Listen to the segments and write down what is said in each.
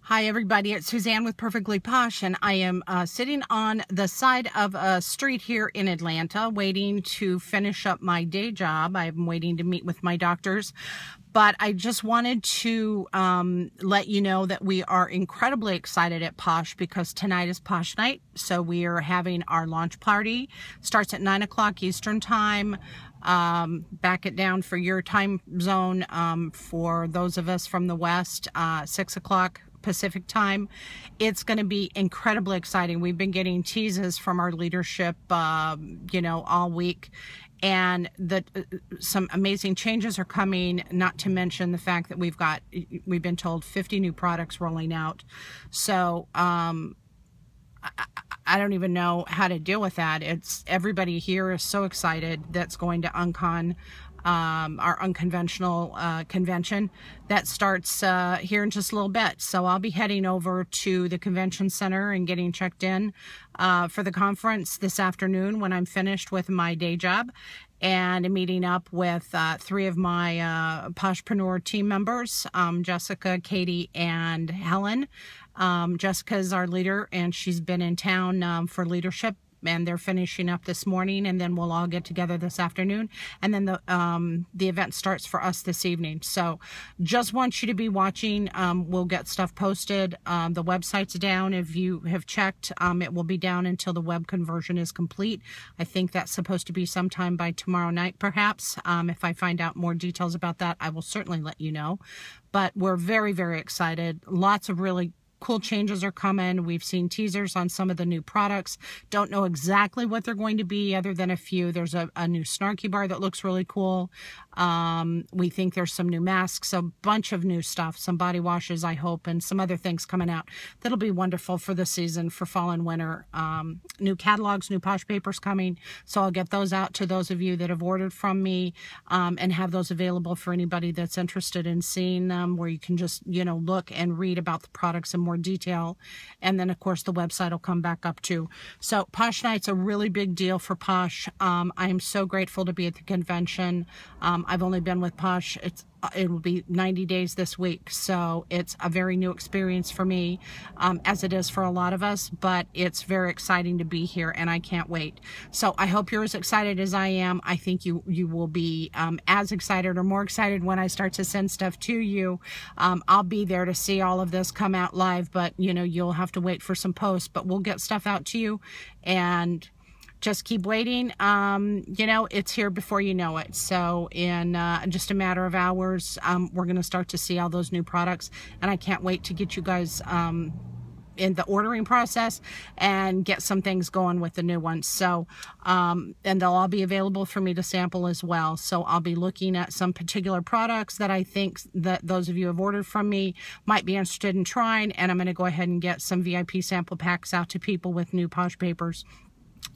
Hi everybody, it's Suzanne with Perfectly Posh, and I am sitting on the side of a street here in Atlanta waiting to finish up my day job. I'm waiting to meet with my doctors, but I just wanted to let you know that we are incredibly excited at Posh because tonight is Posh Night. So we are having our launch party. Starts at 9 o'clock Eastern Time. Back it down for your time zone. For those of us from the West, 6 o'clock Pacific time. It's going to be incredibly exciting. We've been getting teases from our leadership, all week, and some amazing changes are coming, not to mention the fact that we've been told 50 new products rolling out. So, I don't even know how to deal with that. Everybody here is so excited that's going to UnCon, our unconventional convention that starts here in just a little bit. So I'll be heading over to the convention center and getting checked in for the conference this afternoon when I'm finished with my day job, and meeting up with three of my Poshpreneur team members, Jessica, Katie, and Helen. Jessica is our leader, and she's been in town for leadership, and they're finishing up this morning, and then we'll all get together this afternoon, and then the event starts for us this evening. So just want you to be watching. We'll get stuff posted. The website's down. If you have checked, it will be down until the web conversion is complete. I think that's supposed to be sometime by tomorrow night, perhaps. If I find out more details about that, I will certainly let you know. But we're very, very excited. Lots of really cool changes are coming. We've seen teasers on some of the new products. Don't know exactly what they're going to be other than a few. There's a new Snarky bar that looks really cool. We think there's some new masks, a bunch of new stuff, some body washes, I hope, and some other things coming out that'll be wonderful for the season, for fall and winter. New catalogs, new Posh papers coming. So I'll get those out to those of you that have ordered from me, and have those available for anybody that's interested in seeing them, where you can just, look and read about the products in more detail. And then of course the website will come back up too. So Posh Night's a really big deal for Posh. I am so grateful to be at the convention. I've only been with Posh, it will be 90 days this week, so it's a very new experience for me, as it is for a lot of us, but it's very exciting to be here, and I can't wait. So I hope you're as excited as I am. I think you will be as excited or more excited when I start to send stuff to you. I'll be there to see all of this come out live, but you'll have to wait for some posts, but we'll get stuff out to you, and just keep waiting. It's here before you know it. So in just a matter of hours, we're going to start to see all those new products, and I can't wait to get you guys in the ordering process and get some things going with the new ones. So, and they'll all be available for me to sample as well. So I'll be looking at some particular products that I think that those of you who have ordered from me might be interested in trying, and I'm going to go ahead and get some VIP sample packs out to people with new Posh papers.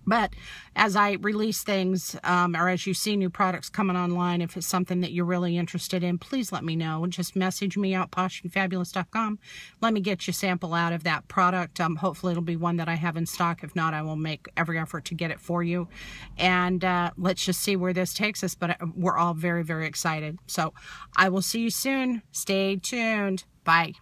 But as I release things, or as you see new products coming online, if it's something that you're really interested in, please let me know. Just message me out, poshandfabulous.com. Let me get you a sample out of that product. Hopefully it'll be one that I have in stock. If not, I will make every effort to get it for you. And let's just see where this takes us. But we're all very, very excited. So I will see you soon. Stay tuned. Bye.